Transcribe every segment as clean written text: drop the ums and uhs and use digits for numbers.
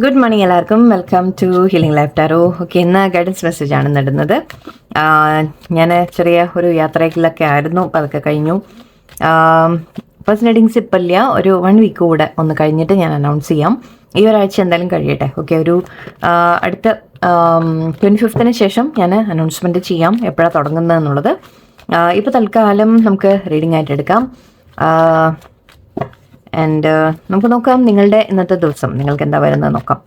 Good morning എല്ലാവർക്കും. Welcome to healing life tarot. Okay, ഇന്ന് guidance മെസ്സേജാണ് നടുന്നത്. ഞാൻ ചെറിയ ഒരു യാത്രയിലൊക്കെ ആയിരുന്നു, അപ്പോൾ അതൊക്കെ കഴിഞ്ഞു. പേഴ്സണൽ റീഡിങ്സ് ഇപ്പം ഇല്ല, ഒരു 1 വീക്ക് കൂടെ ഒന്ന് കഴിഞ്ഞിട്ട് ഞാൻ അനൗൺസ് ചെയ്യാം. ഈ ഒരാഴ്ച എന്തായാലും കഴിയട്ടെ. ഓക്കെ, ഒരു അടുത്ത 25th ശേഷം ഞാൻ അനൗൺസ്മെൻറ്റ് ചെയ്യാം എപ്പോഴാണ് തുടങ്ങുന്നത് എന്നുള്ളത്. ഇപ്പോൾ തൽക്കാലം നമുക്ക് റീഡിംഗ് ആയിട്ട് എടുക്കാം. ആൻഡ് നമുക്ക് നോക്കാം നിങ്ങളുടെ ഇന്നത്തെ ദിവസം നിങ്ങൾക്ക് എന്താ വരുന്നത് നോക്കാം.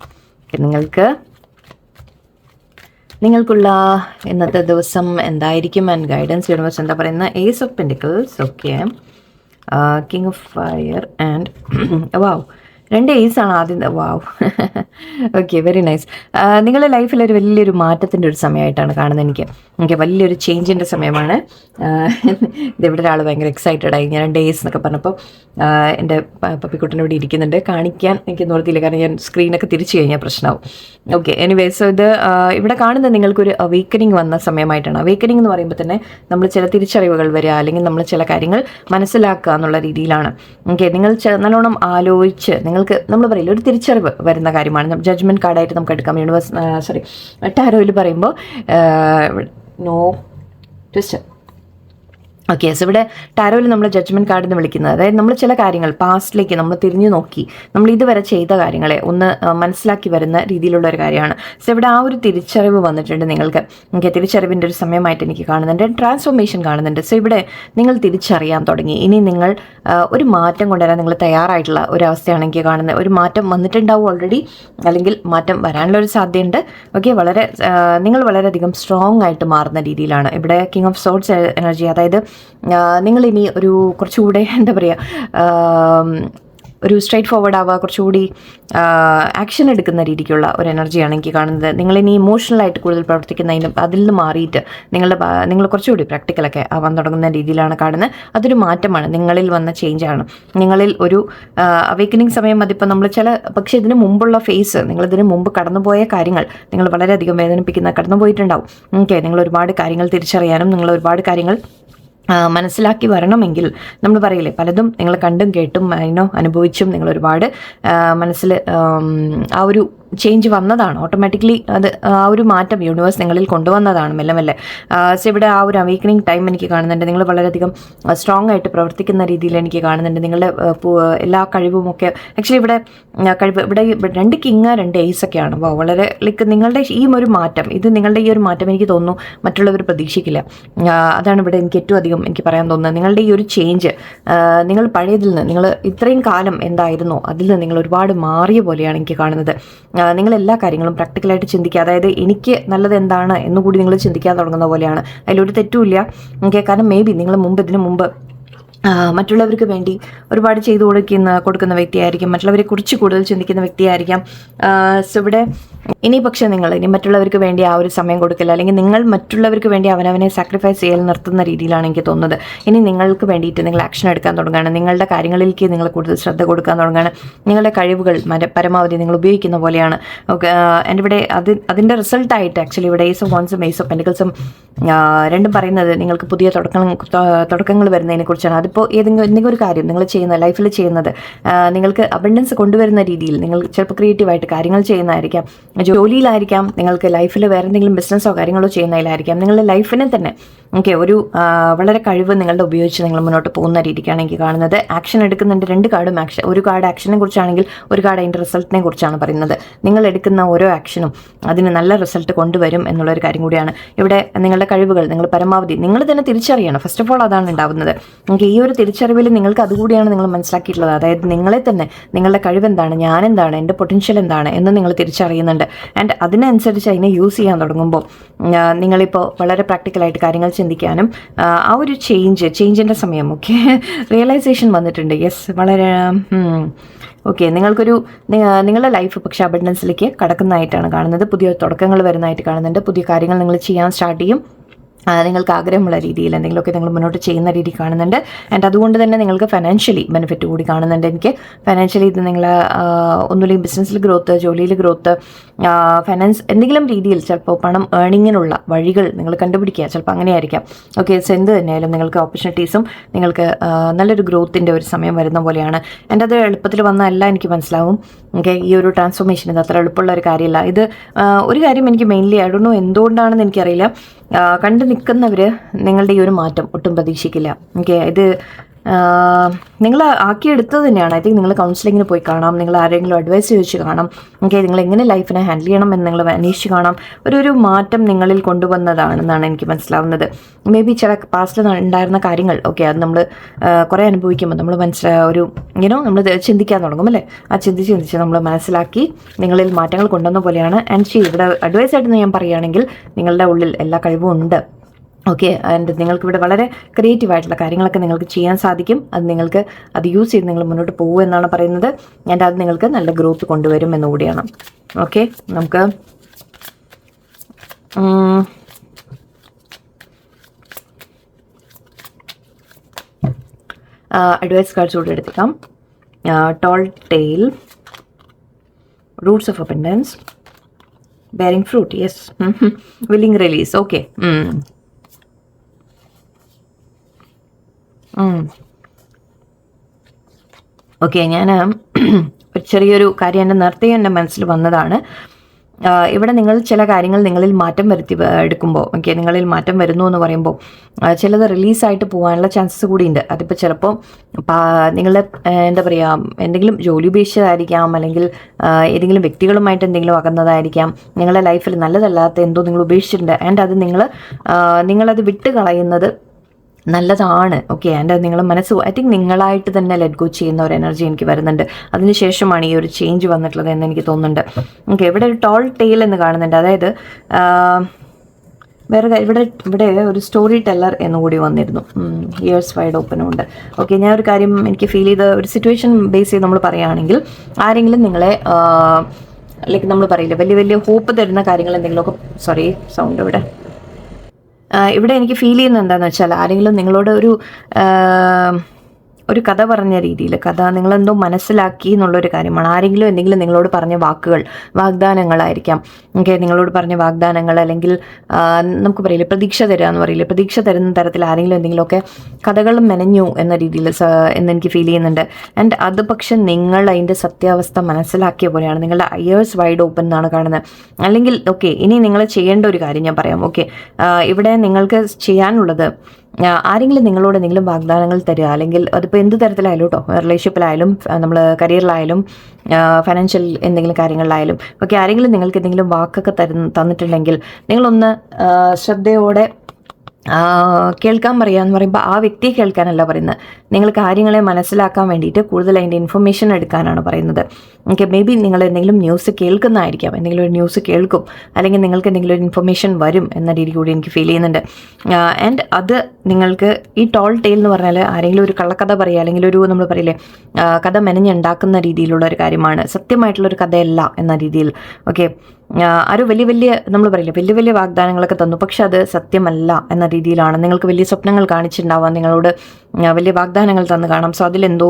നിങ്ങൾക്കുള്ള ഇന്നത്തെ ദിവസം എന്തായിരിക്കും ആൻഡ് ഗൈഡൻസ് യൂണിവേഴ്സ് എന്താ പറയുന്നത്. Ace of pentacles, okay, king of fire and wow, 2 ഏസാണ് ആദ്യം. Wow, okay, very nice. നിങ്ങളുടെ ലൈഫിൽ ഒരു വലിയൊരു മാറ്റത്തിൻ്റെ ഒരു സമയമായിട്ടാണ് കാണുന്നത്. എനിക്ക് വലിയൊരു ചേഞ്ചിൻ്റെ സമയമാണ്. ഇതിവിടെ ഒരാൾ ഭയങ്കര എക്സൈറ്റഡ് ആയി. ഞാൻ 2 ഏസ് എന്നൊക്കെ പറഞ്ഞപ്പോൾ എൻ്റെ പപ്പിക്കുട്ടനെ ഇവിടെ ഇരിക്കുന്നുണ്ട്. കാണിക്കാൻ എനിക്ക് നോർത്തിയില്ല, കാരണം ഞാൻ സ്ക്രീനൊക്കെ തിരിച്ചു കഴിഞ്ഞാൽ പ്രശ്നമാവും. ഓക്കെ, എനിവേസ് ഇത് ഇവിടെ കാണുന്നത് നിങ്ങൾക്കൊരു അവേക്കനിങ് വന്ന സമയമായിട്ടാണ്. അവേക്കനിങ് എന്ന് പറയുമ്പോൾ തന്നെ നമ്മൾ ചില തിരിച്ചറിവുകൾ വരിക, അല്ലെങ്കിൽ നമ്മൾ ചില കാര്യങ്ങൾ മനസ്സിലാക്കുക എന്നുള്ള രീതിയിലാണ്. ഓക്കെ, നിങ്ങൾ നല്ലോണം ആലോചിച്ച് നമ്മൾ പറയില്ല, ഒരു തിരിച്ചറിവ് വരുന്ന കാര്യമാണ്. ജഡ്ജ്മെൻറ്റ് കാർഡായിട്ട് നമുക്ക് എടുക്കാം. യൂണിവേഴ്സ് ടാരോയിൽ പറയുമ്പോൾ നോ ട്വിസ്റ്റ്. ഓക്കെ, സോ ഇവിടെ ടാരോയിൽ നമ്മൾ ജഡ്ജ്മെൻറ്റ് കാർഡ് എന്ന് വിളിക്കുന്നത്, അതായത് നമ്മൾ ചില കാര്യങ്ങൾ പാസ്റ്റിലേക്ക് നമ്മൾ തിരിഞ്ഞു നോക്കി നമ്മൾ ഇതുവരെ ചെയ്ത കാര്യങ്ങളെ ഒന്ന് മനസ്സിലാക്കി വരുന്ന രീതിയിലുള്ള ഒരു കാര്യമാണ്. സോ ഇവിടെ ആ ഒരു തിരിച്ചറിവ് വന്നിട്ടുണ്ട് നിങ്ങൾക്ക്. ഓക്കെ, തിരിച്ചറിവിൻ്റെ ഒരു സമയമായിട്ട് എനിക്ക് കാണുന്നുണ്ട്. ട്രാൻസ്ഫോർമേഷൻ കാണുന്നുണ്ട്. സോ ഇവിടെ നിങ്ങൾ തിരിച്ചറിയാൻ തുടങ്ങി. ഇനി നിങ്ങൾ ഒരു മാറ്റം കൊണ്ടുവരാൻ നിങ്ങൾ തയ്യാറായിട്ടുള്ള ഒരവസ്ഥയാണ് എനിക്ക് കാണുന്നത്. ഒരു മാറ്റം വന്നിട്ടുണ്ടാവും ഓൾറെഡി, അല്ലെങ്കിൽ മാറ്റം വരാനുള്ള ഒരു സാധ്യതയുണ്ട്. ഓക്കെ, നിങ്ങൾ വളരെയധികം സ്ട്രോങ് ആയിട്ട് മാറുന്ന രീതിയിലാണ് ഇവിടെ കിങ് ഓഫ് സോർഡ്സ് എനർജി. അതായത് നിങ്ങളിനി ഒരു കുറച്ചുകൂടെ എന്താ പറയുക, ഒരു സ്ട്രൈറ്റ് ഫോർവേഡ് ആവുക, കുറച്ചുകൂടി ആക്ഷൻ എടുക്കുന്ന രീതിക്കുള്ള ഒരു എനർജിയാണ് എനിക്ക് കാണുന്നത്. നിങ്ങളിനി ഇമോഷണലായിട്ട് കൂടുതൽ പ്രവർത്തിക്കുന്നതിനും അതിൽ നിന്ന് മാറിയിട്ട് നിങ്ങൾ കുറച്ചുകൂടി പ്രാക്ടിക്കലൊക്കെ ആവാൻ തുടങ്ങുന്ന രീതിയിലാണ് കാണുന്നത്. അതൊരു മാറ്റമാണ്, നിങ്ങളിൽ വന്ന ചേഞ്ചാണ്. നിങ്ങളിൽ ഒരു അവേക്കനിങ് സമയം അതിപ്പോൾ നമ്മൾ പക്ഷേ ഇതിന് മുമ്പുള്ള ഫേസ്, നിങ്ങളിതിന് മുമ്പ് കടന്നുപോയ കാര്യങ്ങൾ നിങ്ങൾ വളരെയധികം വേദനിപ്പിക്കുന്ന കടന്നുപോയിട്ടുണ്ടാവും. ഓക്കെ, നിങ്ങൾ ഒരുപാട് കാര്യങ്ങൾ തിരിച്ചറിയാനും നിങ്ങൾ ഒരുപാട് കാര്യങ്ങൾ മനസ്സിലാക്കി വരണമെങ്കിൽ നമ്മൾ പറയില്ലേ, പലതും നിങ്ങൾ കണ്ടും കേട്ടും അനുഭവിച്ചും നിങ്ങൾ ഒരുപാട് മനസ്സിൽ ആ ഒരു ചേഞ്ച് വന്നതാണ്. ഓട്ടോമാറ്റിക്കലി അത് ആ ഒരു മാറ്റം യൂണിവേഴ്സ് നിങ്ങളിൽ കൊണ്ടുവന്നതാണ് മെല്ലെ മെല്ലെ. സോ ഇവിടെ ആ ഒരു അവേക്കനിങ് ടൈം എനിക്ക് കാണുന്നുണ്ട്. നിങ്ങൾ വളരെയധികം സ്ട്രോങ് ആയിട്ട് പ്രവർത്തിക്കുന്ന രീതിയിൽ എനിക്ക് കാണുന്നുണ്ട്. നിങ്ങളുടെ എല്ലാ കഴിവുമൊക്കെ ആക്ച്വലി ഇവിടെ ഇവിടെ 2 കിങ് 2 ഏസ് ഒക്കെയാണ്. വളരെ നിങ്ങളുടെ ഈ ഒരു മാറ്റം, നിങ്ങളുടെ ഈ ഒരു മാറ്റം എനിക്ക് തോന്നുന്നു മറ്റുള്ളവർ പ്രതീക്ഷിക്കില്ല. അതാണ് ഇവിടെ എനിക്ക് ഏറ്റവും അധികം എനിക്ക് പറയാൻ തോന്നുന്നത്. നിങ്ങളുടെ ഈ ഒരു ചേഞ്ച്, നിങ്ങൾ പഴയതിൽ നിന്ന്, നിങ്ങൾ ഇത്രയും കാലം എന്തായിരുന്നോ അതിൽ നിന്ന് നിങ്ങൾ ഒരുപാട് മാറിയ പോലെയാണ് എനിക്ക് കാണുന്നത്. നിങ്ങൾ എല്ലാ കാര്യങ്ങളും പ്രാക്ടിക്കലായിട്ട് ചിന്തിക്കുക. അതായത് എനിക്ക് നല്ലത് എന്താണ് എന്നുകൂടി നിങ്ങൾ ചിന്തിക്കാൻ തുടങ്ങുന്ന പോലെയാണ്. അതിലൊരു തെറ്റുമില്ല. ഓക്കെ, കാരണം മേ ബി നിങ്ങൾ ഇതിനു മുമ്പ് മറ്റുള്ളവർക്ക് വേണ്ടി ഒരുപാട് ചെയ്തു കൊടുക്കുന്ന വ്യക്തിയായിരിക്കും. മറ്റുള്ളവരെ കുറിച്ച് കൂടുതൽ ചിന്തിക്കുന്ന വ്യക്തിയായിരിക്കാം. സോ ഇവിടെ ഇനി പക്ഷേ നിങ്ങൾ ഇനി മറ്റുള്ളവർക്ക് വേണ്ടി ആ ഒരു സമയം കൊടുക്കില്ല, അല്ലെങ്കിൽ നിങ്ങൾ മറ്റുള്ളവർക്ക് വേണ്ടി അവനവനെ സാക്രിഫൈസ് ചെയ്യൽ നിർത്തുന്ന രീതിയിലാണ് എനിക്ക് തോന്നുന്നത്. ഇനി നിങ്ങൾക്ക് വേണ്ടിയിട്ട് നിങ്ങൾ ആക്ഷൻ എടുക്കാൻ തുടങ്ങുകയാണ്. നിങ്ങളുടെ കാര്യങ്ങളിലേക്ക് നിങ്ങൾ കൂടുതൽ ശ്രദ്ധ കൊടുക്കാൻ തുടങ്ങുകയാണ്. നിങ്ങളുടെ കഴിവുകൾ പരമാവധി നിങ്ങൾ ഉപയോഗിക്കുന്ന പോലെയാണ്. എൻ്റെ ഇവിടെ അതിൻ്റെ റിസൾട്ടായിട്ട് ആക്ച്വലി ഇവിടെ ഏസ് ഓഫ് വൺസും ഏസ് ഓഫ് പെൻറ്റിക്കിൾസും രണ്ടും പറയുന്നത് നിങ്ങൾക്ക് പുതിയ തുടക്കങ്ങൾ വരുന്നതിനെ കുറിച്ചാണ്. അതിപ്പോൾ എന്തെങ്കിലും ഒരു കാര്യം നിങ്ങൾ ലൈഫിൽ ചെയ്യുന്നത് നിങ്ങൾക്ക് അബണ്ടൻസ് കൊണ്ടുവരുന്ന രീതിയിൽ നിങ്ങൾ ചിലപ്പോൾ ക്രിയേറ്റീവായിട്ട് കാര്യങ്ങൾ ചെയ്യുന്നതായിരിക്കാം, ജോലിയിലായിരിക്കാം, നിങ്ങൾക്ക് ലൈഫിൽ വേറെ എന്തെങ്കിലും ബിസിനസ്സോ കാര്യങ്ങളോ ചെയ്യുന്നതിലായിരിക്കാം. നിങ്ങളുടെ ലൈഫിനെ തന്നെ ഓക്കെ ഒരു വളരെ കഴിവ് നിങ്ങളുടെ ഉപയോഗിച്ച് നിങ്ങൾ മുന്നോട്ട് പോകുന്ന രീതിക്കാണ് എനിക്ക് കാണുന്നത്. ആക്ഷൻ എടുക്കുന്നുണ്ട്. 2 കാർഡും ആക്ഷൻ. ഒരു കാർഡ് ആക്ഷനെ കുറിച്ചാണെങ്കിൽ ഒരു കാർഡ് അതിൻ്റെ റിസൾട്ടിനെ കുറിച്ചാണ് പറയുന്നത്. നിങ്ങൾ എടുക്കുന്ന ഓരോ ആക്ഷനും അതിന് നല്ല റിസൾട്ട് കൊണ്ടുവരും എന്നുള്ളൊരു കാര്യം കൂടിയാണ്. ഇവിടെ നിങ്ങളുടെ കഴിവുകൾ നിങ്ങൾ പരമാവധി നിങ്ങൾ തന്നെ തിരിച്ചറിയണം. ഫസ്റ്റ് ഓഫ് ഓൾ അതാണ് ഉണ്ടാകുന്നത്. നമുക്ക് ഈ ഒരു തിരിച്ചറിവിൽ നിങ്ങൾക്ക് അതുകൂടിയാണ് നിങ്ങൾ മനസ്സിലാക്കിയിട്ടുള്ളത്. അതായത് നിങ്ങളെ തന്നെ, നിങ്ങളുടെ കഴിവെന്താണ്, ഞാനെന്താണ്, എൻ്റെ പൊട്ടൻഷ്യൽ എന്താണ് എന്ന് നിങ്ങൾ തിരിച്ചറിയുന്നുണ്ട്. ആൻഡ് അതിനനുസരിച്ച് അതിനെ യൂസ് ചെയ്യാൻ തുടങ്ങുമ്പോൾ നിങ്ങളിപ്പോൾ വളരെ പ്രാക്ടിക്കലായിട്ട് കാര്യങ്ങൾ ചിന്തിക്കാനും ആ ഒരു ചേഞ്ചിൻ്റെ സമയം ഓക്കെ റിയലൈസേഷൻ വന്നിട്ടുണ്ട്. യെസ്, വളരെ ഓക്കെ. നിങ്ങളുടെ ലൈഫ് പക്ഷേ അബണ്ടൻസിലേക്ക് കടക്കുന്നതായിട്ടാണ് കാണുന്നത്. പുതിയ തുടക്കങ്ങൾ വരുന്നതായിട്ട് കാണുന്നുണ്ട്. പുതിയ കാര്യങ്ങൾ നിങ്ങൾ ചെയ്യാൻ സ്റ്റാർട്ട് ചെയ്യും. നിങ്ങൾക്ക് ആഗ്രഹമുള്ള രീതിയിൽ എന്തെങ്കിലുമൊക്കെ നിങ്ങൾ മുന്നോട്ട് ചെയ്യുന്ന രീതി കാണുന്നുണ്ട്. ആൻഡ് അതുകൊണ്ട് തന്നെ നിങ്ങൾക്ക് ഫൈനാൻഷ്യലി ബെനിഫിറ്റ് കൂടി കാണുന്നുണ്ട്. എനിക്ക് ഫൈനാൻഷ്യലി ഇത് നിങ്ങൾ ഒന്നുമില്ലെങ്കിൽ ബിസിനസ്സിൽ ഗ്രോത്ത്, ജോലിയിൽ ഗ്രോത്ത്, ഫൈനാൻസ് എന്തെങ്കിലും രീതിയിൽ ചിലപ്പോൾ പണം ഏണിങ്ങിനുള്ള വഴികൾ നിങ്ങൾ കണ്ടുപിടിക്കുക. ചിലപ്പോൾ അങ്ങനെയായിരിക്കാം. ഓക്കെ, സോ എന്ത് തന്നെയായാലും നിങ്ങൾക്ക് ഓപ്പർച്യൂണിറ്റീസും നിങ്ങൾക്ക് നല്ലൊരു ഗ്രോത്തിൻ്റെ ഒരു സമയം വരുന്ന പോലെയാണ്. എൻ്റെ അത് എളുപ്പത്തിൽ വന്നതല്ല, എനിക്ക് മനസ്സിലാവും. ഓക്കെ, ഈ ഒരു ട്രാൻസ്ഫോർമേഷൻ ഇത് അത്ര എളുപ്പമുള്ള ഒരു കാര്യമല്ല. ഇത് ഒരു കാര്യം എനിക്ക് മെയിൻലി ആയിടുന്നു, എന്തുകൊണ്ടാണെന്ന് എനിക്കറിയില്ല, കണ്ടു നിൽക്കുന്നവർ നിങ്ങളുടെ ഈ ഒരു മാറ്റം ഒട്ടും പ്രതീക്ഷിക്കില്ല. ഓക്കെ, ഇത് നിങ്ങൾ ആക്കിയെടുത്തത് തന്നെയാണ്. ഐ തിങ്ക് നിങ്ങൾ കൗൺസിലിങ്ങിന് പോയി കാണാം, നിങ്ങൾ ആരെങ്കിലും അഡ്വൈസ് ചോദിച്ച് കാണാം. ഓക്കെ, നിങ്ങൾ എങ്ങനെ ലൈഫിനെ ഹാൻഡിൽ ചെയ്യണം എന്ന് നിങ്ങൾ അന്വേഷിച്ച് കാണാം. ഒരു മാറ്റം നിങ്ങളിൽ കൊണ്ടുവന്നതാണെന്നാണ് എനിക്ക് മനസ്സിലാവുന്നത്. മേ ബി ചില പാസ്റ്റിൽ ഉണ്ടായിരുന്ന കാര്യങ്ങൾ, ഓക്കെ, അത് നമ്മൾ കുറേ അനുഭവിക്കുമ്പോൾ നമ്മൾ ഒരു നമ്മൾ ചിന്തിക്കാൻ തുടങ്ങും അല്ലേ. ആ ചിന്തിച്ച് നമ്മൾ മനസ്സിലാക്കി നിങ്ങളിൽ മാറ്റങ്ങൾ കൊണ്ടുവന്ന പോലെയാണ്. ആൻഡ് ഇവിടെ അഡ്വൈസ് ആയിട്ട് ഞാൻ പറയുകയാണെങ്കിൽ നിങ്ങളുടെ ഉള്ളിൽ എല്ലാ കഴിവും ഉണ്ട്. ഓക്കെ, ആൻഡ് നിങ്ങൾക്കിവിടെ വളരെ ക്രിയേറ്റീവായിട്ടുള്ള കാര്യങ്ങളൊക്കെ നിങ്ങൾക്ക് ചെയ്യാൻ സാധിക്കും. അത് നിങ്ങൾക്ക് അത് യൂസ് ചെയ്ത് നിങ്ങൾ മുന്നോട്ട് പോകുക എന്നാണ് പറയുന്നത്. ആൻഡ് അത് നിങ്ങൾക്ക് നല്ല ഗ്രോത്ത് കൊണ്ടുവരും എന്നുകൂടിയാണ്. ഓക്കെ, നമുക്ക് അഡ്വൈസ് കാർഡ്സ് കൂടെ എടുത്തേക്കാം. Tall tale, roots of abundance, bearing fruit, yes, willing release. Okay, okay, ഞാൻ ഒരു ചെറിയൊരു കാര്യം എൻ്റെ മനസ്സിൽ വന്നതാണ്. ഇവിടെ നിങ്ങൾ ചില കാര്യങ്ങൾ നിങ്ങളിൽ മാറ്റം വരുത്തി എടുക്കുമ്പോൾ, ഓക്കെ, നിങ്ങളിൽ മാറ്റം വരുന്നു എന്ന് പറയുമ്പോൾ ചിലത് റിലീസായിട്ട് പോകാനുള്ള ചാൻസസ് കൂടിയുണ്ട്. അതിപ്പോൾ ചിലപ്പോൾ നിങ്ങളുടെ എന്താ പറയുക, എന്തെങ്കിലും ജോലി ഉപേക്ഷിച്ചതായിരിക്കാം, അല്ലെങ്കിൽ ഏതെങ്കിലും വ്യക്തികളുമായിട്ട് എന്തെങ്കിലും അകന്നതായിരിക്കാം, നിങ്ങളുടെ ലൈഫിൽ നല്ലതല്ലാത്ത എന്തോ നിങ്ങൾ ഉപേക്ഷിച്ചിട്ടുണ്ട്. ആൻഡ് അത് നിങ്ങളത് വിട്ട് കളയുന്നത് നല്ലതാണ്. ഓക്കെ, ആൻഡ് അത് നിങ്ങൾ ഐ തിങ്ക് നിങ്ങളായിട്ട് തന്നെ ലെറ്റ് ഗോ ചെയ്യുന്ന ഒരു എനർജി എനിക്ക് വരുന്നുണ്ട്. അതിനുശേഷമാണ് ഈ ഒരു ചേഞ്ച് വന്നിട്ടുള്ളത് എന്ന് എനിക്ക് തോന്നുന്നുണ്ട്. ഓക്കെ, ഇവിടെ ഒരു ടോൾ ടെയിൽ എന്ന് കാണുന്നുണ്ട്. അതായത് ഇവിടെ ഒരു സ്റ്റോറി ടെല്ലർ എന്നുകൂടി വന്നിരുന്നു. ഇയേഴ്സ് വൈഡ് ഓപ്പനും ഉണ്ട്. ഓക്കെ, ഞാൻ ഒരു കാര്യം എനിക്ക് ഫീൽ ചെയ്ത ഒരു സിറ്റുവേഷൻ ബേസ് ചെയ്ത് നമ്മൾ പറയുകയാണെങ്കിൽ, ആരെങ്കിലും നിങ്ങളെ ലൈക്ക് നമ്മൾ പറയില്ല വലിയ വലിയ ഹോപ്പ് തരുന്ന കാര്യങ്ങൾ എന്തെങ്കിലുമൊക്കെ, സോറി സൗണ്ട് ഇവിടെ എനിക്ക് ഫീൽ ചെയ്യുന്നത് എന്താണെന്ന് വെച്ചാൽ, ആരെങ്കിലും നിങ്ങളോട് ഒരു കഥ പറഞ്ഞ രീതിയിൽ, നിങ്ങളെന്തോ മനസ്സിലാക്കി എന്നുള്ളൊരു കാര്യമാണ്. ആരെങ്കിലും എന്തെങ്കിലും നിങ്ങളോട് പറഞ്ഞ വാഗ്ദാനങ്ങളായിരിക്കാം. ഓക്കെ, നിങ്ങളോട് പറഞ്ഞ വാഗ്ദാനങ്ങൾ, അല്ലെങ്കിൽ നമുക്ക് പറയില്ലേ പ്രതീക്ഷ തരിക എന്ന് പറയില്ലേ, പ്രതീക്ഷ തരുന്ന തരത്തിൽ ആരെങ്കിലും എന്തെങ്കിലുമൊക്കെ കഥകൾ മെനഞ്ഞു എന്ന രീതിയിൽ എന്നെനിക്ക് ഫീൽ ചെയ്യുന്നുണ്ട്. ആൻഡ് അത് പക്ഷെ നിങ്ങൾ അതിൻ്റെ സത്യാവസ്ഥ മനസ്സിലാക്കിയ പോലെയാണ്. നിങ്ങളുടെ ഇയേഴ്സ് വൈഡ് ഓപ്പൺ എന്നാണ് കാണുന്നത്. അല്ലെങ്കിൽ ഓക്കെ, ഇനി നിങ്ങൾ ചെയ്യേണ്ട ഒരു കാര്യം ഞാൻ പറയാം. ഓക്കെ, ഇവിടെ നിങ്ങൾക്ക് ചെയ്യാനുള്ളത്, ആരെങ്കിലും നിങ്ങളോട് എന്തെങ്കിലും വാഗ്ദാനങ്ങൾ തരിക, അല്ലെങ്കിൽ അതിപ്പോൾ എന്ത് തരത്തിലായാലും കേട്ടോ, റിലേഷൻഷിപ്പിലായാലും നമ്മൾ കരിയറിലായാലും ഫൈനാൻഷ്യൽ എന്തെങ്കിലും കാര്യങ്ങളിലായാലും ഒക്കെ, ആരെങ്കിലും നിങ്ങൾക്ക് എന്തെങ്കിലും വാക്കൊക്കെ തന്നിട്ടുണ്ടെങ്കിൽ നിങ്ങളൊന്ന് ശ്രദ്ധയോടെ കേൾക്കാൻ പറയാന്ന് പറയുമ്പോൾ ആ വ്യക്തിയെ കേൾക്കാനല്ല പറയുന്നത്, നിങ്ങൾ കാര്യങ്ങളെ മനസ്സിലാക്കാൻ വേണ്ടിയിട്ട് കൂടുതൽ അതിൻ്റെ ഇൻഫർമേഷൻ എടുക്കാനാണ് പറയുന്നത്. ഓക്കെ, മേ ബി നിങ്ങൾ എന്തെങ്കിലും ന്യൂസ് കേൾക്കുന്നതായിരിക്കാം, എന്തെങ്കിലും ഒരു ന്യൂസ് കേൾക്കും, അല്ലെങ്കിൽ നിങ്ങൾക്ക് എന്തെങ്കിലും ഒരു ഇൻഫർമേഷൻ വരും എന്ന രീതി കൂടി എനിക്ക് ഫീൽ ചെയ്യുന്നുണ്ട്. ആൻഡ് അത് നിങ്ങൾക്ക് ഈ ടോൾ ടെയിൽ എന്ന് പറഞ്ഞാൽ ആരെങ്കിലും ഒരു കള്ളക്കഥ പറയുക, അല്ലെങ്കിൽ നമ്മൾ പറയില്ലേ കഥ മെനഞ്ഞുണ്ടാക്കുന്ന രീതിയിലുള്ള ഒരു കാര്യമാണ്, സത്യമായിട്ടുള്ളൊരു കഥയല്ല എന്ന രീതിയിൽ. ഓക്കെ, ആരും വലിയ നമ്മൾ പറയില്ലേ വലിയ വാഗ്ദാനങ്ങളൊക്കെ തന്നു, പക്ഷെ അത് സത്യമല്ല എന്ന രീതിയിലാണ്. നിങ്ങൾക്ക് വലിയ സ്വപ്നങ്ങൾ കാണിച്ചിട്ടുണ്ടാവാം, നിങ്ങളോട് വലിയ വാഗ്ദാനങ്ങൾ തന്നു കാണാം. സോ അതിലെന്തോ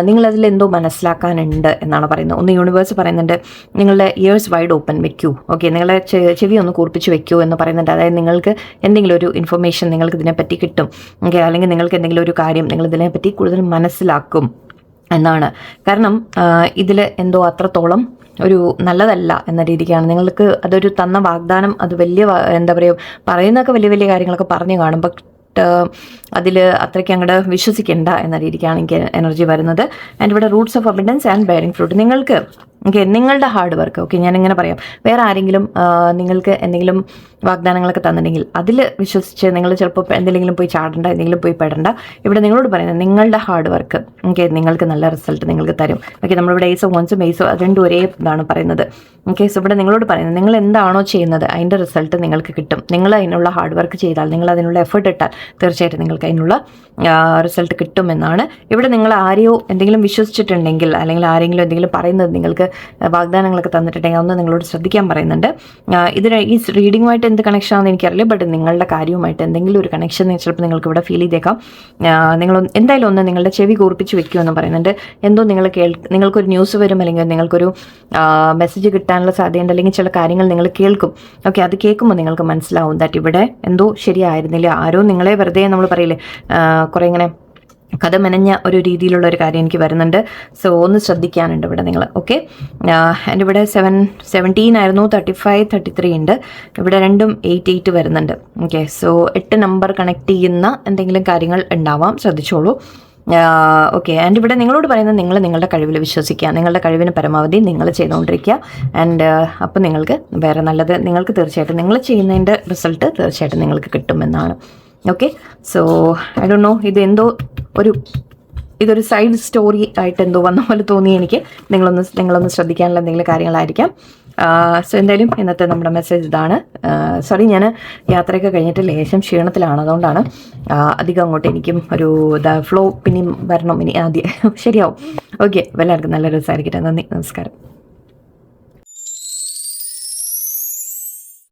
നിങ്ങളതിലെന്തോ മനസ്സിലാക്കാനുണ്ട് എന്നാണ് പറയുന്നത്. ഒന്ന് യൂണിവേഴ്സ് പറയുന്നുണ്ട്, നിങ്ങളുടെ ഇയേഴ്സ് വൈഡ് ഓപ്പൺ വെക്കൂ. ഓക്കെ, നിങ്ങളെ ചെവി ഒന്ന് കൂർപ്പിച്ച് വെക്കൂ എന്ന് പറയുന്നുണ്ട്. അതായത് നിങ്ങൾക്ക് എന്തെങ്കിലും ഒരു ഇൻഫർമേഷൻ നിങ്ങൾക്ക് ഇതിനെപ്പറ്റി കിട്ടും. ഓക്കെ, അല്ലെങ്കിൽ നിങ്ങൾക്ക് എന്തെങ്കിലും ഒരു കാര്യം നിങ്ങൾ ഇതിനെപ്പറ്റി കൂടുതൽ മനസ്സിലാക്കും എന്നാണ്. കാരണം ഇതിൽ എന്തോ അത്രത്തോളം ഒരു നല്ലതല്ല എന്ന രീതിക്കാണ്. നിങ്ങൾക്ക് അതൊരു തന്ന വാഗ്ദാനം, അത് വലിയ എന്താ പറയുക, പറയുന്നതൊക്കെ വലിയ കാര്യങ്ങളൊക്കെ പറഞ്ഞു കാണും, ബട്ട് അതിൽ അത്രയ്ക്ക് അങ്ങോട്ട് വിശ്വസിക്കേണ്ട എന്ന രീതിക്കാണ് എനിക്ക് എനർജി വരുന്നത്. ആൻഡ് ഇവിടെ Roots of abundance and bearing fruit, നിങ്ങൾക്ക് ഓക്കെ നിങ്ങളുടെ ഹാർഡ് വർക്ക്. ഓക്കെ, ഞാനിങ്ങനെ പറയാം, വേറെ ആരെങ്കിലും നിങ്ങൾക്ക് എന്തെങ്കിലും വാഗ്ദാനങ്ങളൊക്കെ തന്നിട്ടുണ്ടെങ്കിൽ അതിൽ വിശ്വസിച്ച് നിങ്ങൾ ചിലപ്പോൾ എന്തെങ്കിലും പോയി ചാടണ്ട, എന്തെങ്കിലും പോയി പെടണ്ട. ഇവിടെ നിങ്ങളോട് പറയുന്നത് നിങ്ങളുടെ ഹാർഡ് വർക്ക് ഓക്കെ നിങ്ങൾക്ക് നല്ല റിസൾട്ട് നിങ്ങൾക്ക് തരും. ഓക്കെ, നമ്മളിവിടെ ഏസോ വൺസും ഏസോ രണ്ടും ഒരേ ഇതാണ് പറയുന്നത്. ഓക്കെ, സോ ഇവിടെ നിങ്ങളോട് പറയുന്നത് നിങ്ങൾ എന്താണോ ചെയ്യുന്നത് അതിൻ്റെ റിസൾട്ട് നിങ്ങൾക്ക് കിട്ടും. നിങ്ങൾ അതിനുള്ള ഹാർഡ് വർക്ക് ചെയ്താൽ, നിങ്ങൾ അതിനുള്ള എഫേർട്ട് ഇട്ടാൽ തീർച്ചയായിട്ടും നിങ്ങൾക്ക് അതിനുള്ള റിസൾട്ട് കിട്ടുമെന്നാണ്. ഇവിടെ നിങ്ങൾ ആരെയോ എന്തെങ്കിലും വിശ്വസിച്ചിട്ടുണ്ടെങ്കിൽ, അല്ലെങ്കിൽ ആരെങ്കിലും എന്തെങ്കിലും പറയുന്നത് നിങ്ങൾക്ക് വാഗ്ദാനങ്ങളൊക്കെ തന്നിട്ടുണ്ടെങ്കിൽ ഒന്ന് നിങ്ങളോട് ശ്രദ്ധിക്കാൻ പറയുന്നുണ്ട്. ഈ റീഡിങ്ങുമായിട്ട് എന്ത് കണക്ഷൻ ആണെന്ന് എനിക്കറിയില്ല, ബട്ട് നിങ്ങളുടെ കാര്യവുമായിട്ട് എന്തെങ്കിലും ഒരു കണക്ഷൻ ചിലപ്പോൾ നിങ്ങൾക്ക് ഇവിടെ ഫീൽ ചെയ്തേക്കാം. നിങ്ങൾ എന്തായാലും ഒന്ന് നിങ്ങളുടെ ചെവി കൂർപ്പിച്ച് വെക്കുമെന്ന് പറയുന്നുണ്ട്. എന്തോ നിങ്ങൾക്കൊരു ന്യൂസ് വരും, അല്ലെങ്കിൽ നിങ്ങൾക്കൊരു മെസ്സേജ് കിട്ടാനുള്ള സാധ്യതയുണ്ട്, അല്ലെങ്കിൽ ചില കാര്യങ്ങൾ നിങ്ങൾ കേൾക്കും. ഓക്കെ, അത് കേൾക്കുമ്പോൾ നിങ്ങൾക്ക് മനസ്സിലാവും ദാറ്റ് ഇവിടെ എന്തോ ശരിയായിരുന്നില്ല. ആരോ നിങ്ങളെ വെറുതെ നമ്മൾ പറയില്ലേ കുറേ ഇങ്ങനെ കഥ മെനഞ്ഞ ഒരു രീതിയിലുള്ള ഒരു കാര്യം എനിക്ക് വരുന്നുണ്ട്. സോ ഒന്ന് ശ്രദ്ധിക്കാനുണ്ട് ഇവിടെ നിങ്ങൾ. ഓക്കെ, എൻ്റെ ഇവിടെ 17 ആയിരുന്നു, 35, 33 ഉണ്ട്. ഇവിടെ രണ്ടും 88 വരുന്നുണ്ട്. ഓക്കെ, സോ 8 നമ്പർ കണക്ട് ചെയ്യുന്ന എന്തെങ്കിലും കാര്യങ്ങൾ ഉണ്ടാവാം, ശ്രദ്ധിച്ചോളൂ. ഓക്കെ, ആൻഡ് ഇവിടെ നിങ്ങളോട് പറയുന്നത് നിങ്ങൾ നിങ്ങളുടെ കഴിവിൽ വിശ്വസിക്കുക, നിങ്ങളുടെ കഴിവിന് പരമാവധി നിങ്ങൾ ചെയ്തുകൊണ്ടിരിക്കുക. ആൻഡ് അപ്പോൾ നിങ്ങൾക്ക് വേറെ നല്ലത് നിങ്ങൾക്ക് തീർച്ചയായിട്ടും നിങ്ങൾ ചെയ്യുന്നതിൻ്റെ റിസൾട്ട് തീർച്ചയായിട്ടും നിങ്ങൾക്ക് കിട്ടുമെന്നാണ്. Okay, so I don't know, ഇതൊരു സൈഡ് സ്റ്റോറി ആയിട്ട് എന്തോ വന്ന പോലെ തോന്നി എനിക്ക്. നിങ്ങളൊന്ന് ശ്രദ്ധിക്കാനുള്ള എന്തെങ്കിലും കാര്യങ്ങളായിരിക്കാം. സോ എന്തായാലും ഇന്നത്തെ നമ്മുടെ മെസ്സേജ് ഇതാണ്. സോറി, ഞാൻ യാത്രയൊക്കെ കഴിഞ്ഞിട്ട് ലേശം ക്ഷീണത്തിലാണ്, അതുകൊണ്ടാണ് അധികം അങ്ങോട്ട് എനിക്കും ഒരു ഫ്ലോ പിന്നെയും വരണം, ഇനി ആദ്യം ശരിയാവും. ഓക്കെ, എല്ലാവർക്കും നല്ലൊരു ദിവസമായിരിക്കട്ടെ. നന്ദി, നമസ്കാരം.